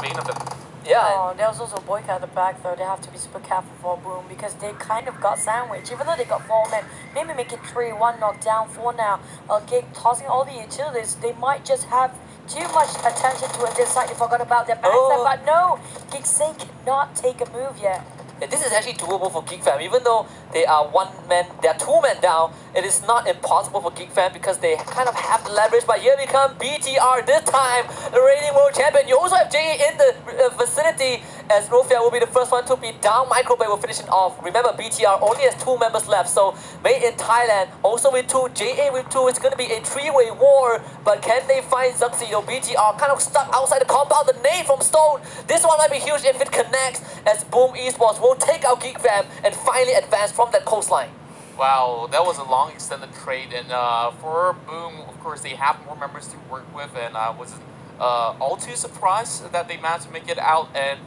main of them. Yeah. Oh, there was also a boycott at the back though. They have to be super careful for Boom because they kind of got sandwiched. Even though they got 4 men, maybe make it 3-1 knocked down 4 now. GEEK tossing all the utilities. They might just have too much attention to this side. They forgot about their backside, but no, GEEK say cannot take a move yet. And this is actually doable for GEEK fam. Even though they are 2 men down, it is not impossible for GEEK fam because they kind of have the leverage. But here we come, BTR this time, the reigning world champion. You also have JA in the vicinity as Rofia will be the first one to be down. Microbay will finish it off. Remember, BTR only has 2 members left, so made in Thailand, also with 2, JA with 2. It's going to be a 3-way war, but can they find Zuxi? BTR kind of stuck outside the compound. The nade from Stone. This one might be huge if it connects, as Boom Esports will take out GEEK fam and finally advance from that coastline. Wow, that was a long extended trade, and for Boom, of course, they have more members to work with, and I wasn't all too surprised that they managed to make it out, and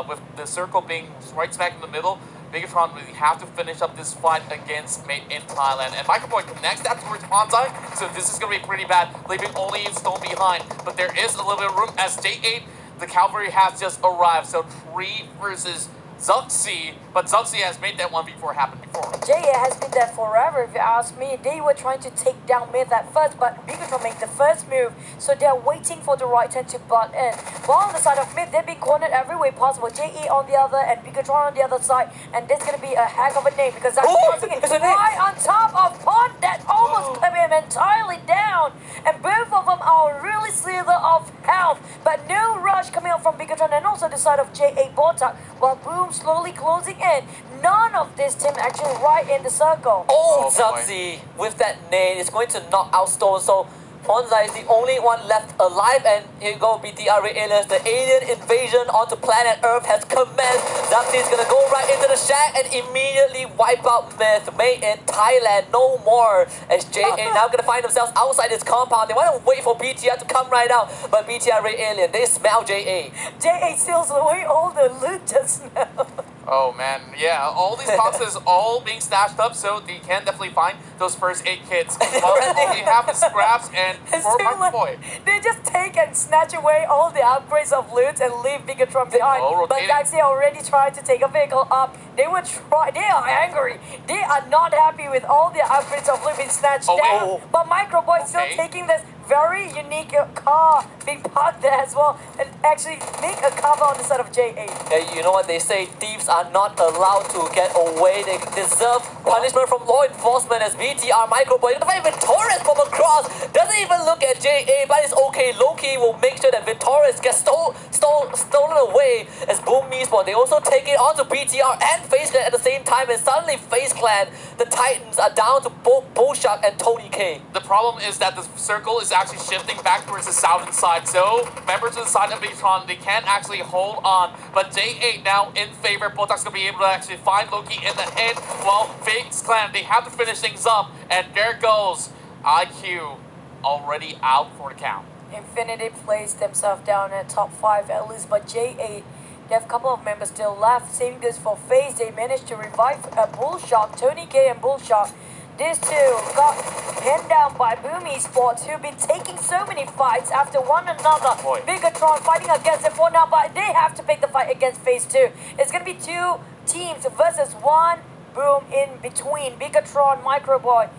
with the circle being right smack in the middle, Bigetron really have to finish up this fight against Made in Thailand. And Microboy connects that towards Bonsai, so this is going to be pretty bad, leaving only Stone behind. But there is a little bit of room as J8, the cavalry has just arrived, so 3 versus Zuxi, but Zuxi has made that 1v4 happen before. JA has been there forever, if you ask me. They were trying to take down mid at first, but Bigetron made the first move, so they're waiting for the right turn to butt in. While on the side of mid, they're being cornered every way possible. JE on the other, and Bigetron on the other side, and this is going to be a heck of a name, because that's crossing it right on top of Pond that almost clipped him entirely down, and both of them are really slither of health, but no rush coming out from Bigetron, and also the side of JA Botak, while Boom slowly closing in. None of this team actually right in the circle. Oh, Zuxi with that nade is going to knock out Stone. So Ponzai is the only one left alive, and here you go, BTR aliens. The alien invasion onto planet Earth has commenced. Zuxi is gonna go right into the shack and immediately wipe out Myth. Made in Thailand, no more. As JA now gonna find themselves outside this compound. They want to wait for BTR to come right out, but BTR alien, they smell JA. JA steals away all the loot just now. Oh man, yeah, all these boxes all being stashed up, so they can definitely find those first 8 kits. While all they have is scraps and for Microboy. They just take and snatch away all the upgrades of loot and leave Bigetron behind. But Daxi already tried to take a vehicle up. They are angry. They are not happy with all the upgrades of loot being snatched down. But Microboy still taking this very unique car being parked there as well, and actually make a cover on the side of JA. Yeah, you know what they say, thieves are not allowed to get away. They deserve punishment from law enforcement as BTR Microboy. You're gonna find Victorious from across. Doesn't even look at JA, but it's okay. Loki will make sure that Victorious gets stolen away as Boom Esports. They also take it onto BTR and FaZe Clan at the same time, and suddenly FaZe Clan, the Titans, are down to both Bullshark and Tony K. The problem is that the circle is actually shifting back towards the southern side, so members of the side of Bigetron, they can't actually hold on, but J8 now in favor. Botak's gonna be able to actually find Loki in the head, while FaZe Clan, they have to finish things up, and there goes IQ already out for the count. Infinity placed themselves down at top 5 at least, but J8, they have a couple of members still left. Same goes for FaZe. They managed to revive Bullshark, Tony K and Bullshark. These two got pinned down by Boom Esports, who've been taking so many fights after one another. Bigetron fighting against them for now, but they have to pick the fight against FaZe 2. It's going to be 2 teams versus 1 Boom in between. Bigetron, Microboy,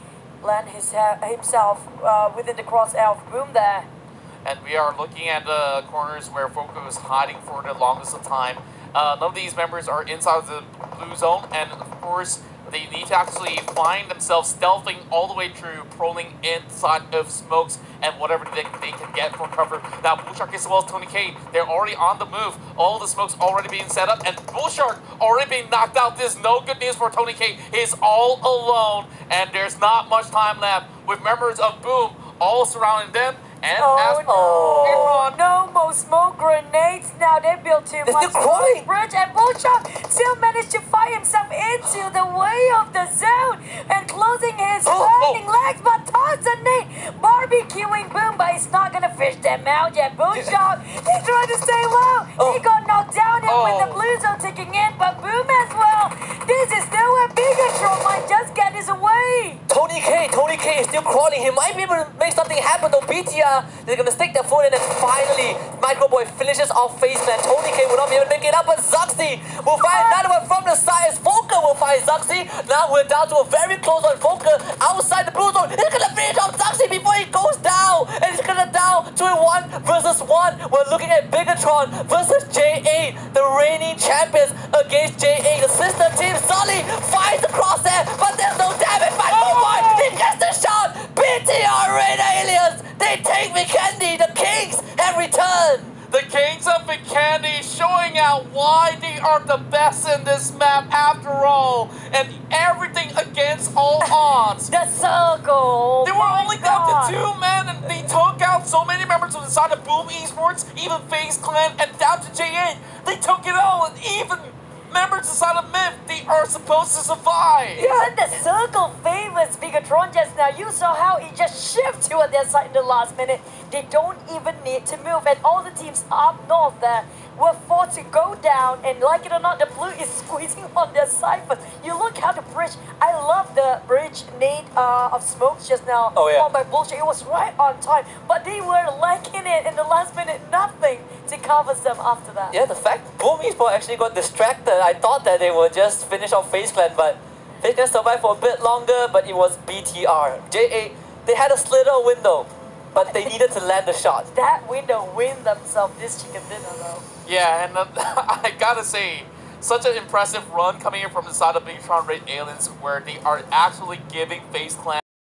land himself within the crosshair of Boom there. And we are looking at the corners where Foko is hiding for the longest of time. None of these members are inside the blue zone, and of course, they need to actually find themselves stealthing all the way through, proling inside of smokes and whatever they can get for cover. Now, Bullshark as well as Tony K, they're already on the move. All the smokes already being set up, and Bullshark already being knocked out. This is no good news for Tony K. He's all alone, and there's not much time left with members of Boom all surrounding them. And no more smoke grenades now. They built too much bridge, and Bullshark still managed to fight himself into the way of the zone and closing his burning legs, but toss a nade, barbecuing Boom, but he's not gonna fish them out yet. Bullshark, he's trying to stay low. He got knocked down and with the blue zone ticking in, but Boom as well. This is nowhere. Bigetron might just get his away. Tony K is still crawling. He might be able to make something happen though. BTR, they're gonna stick their foot in, and finally Microboy finishes off FaZe Clan. Tony K will not be able to make it up, but Zuxi will find another one from the side as Volker will find Zuxi. Now we're down to a very close on Volker outside the blue zone. He's gonna finish off Zuxi before he goes down, and he's gonna down to a 1 versus 1. We're looking at Bigetron versus J8, the reigning champions against J8. The sister team Sully finds the crosshair, but there's no damage. Microboy, he gets the shot. BTR Rain Aliens, they take VIKENDI. The Kings have returned. The Kings of VIKENDI showing out why they are the best in this map after all, and everything against all odds. The circle! They were only down to 2 men, and they took out so many members of the side of Boom Esports, even FaZe Clan, and down to J8. They took it all, and even members inside of Myth, they are supposed to survive. Even the circle favors Bigetron just now. You saw how it just shifted to their side in the last minute. They don't even need to move, and all the teams up north there were forced to go down, and like it or not, the blue is squeezing on their side. But you look how the bridge, I love the bridge nade of smokes just now. Oh, yeah. On by bullshit, it was right on time, but they were lacking it in the last minute, nothing to cover them after that. Yeah, the fact Boom Esports actually got distracted. I thought that they would just finish off FaZe Clan, but FaZe Clan survived for a bit longer, but it was BTR. J8, they had a slither window, but they needed to land the shot. That window win themselves this chicken dinner though. Yeah, and I gotta say, such an impressive run coming in from the side of Bigetron Red Aliens, where they are actually giving FaZe Clan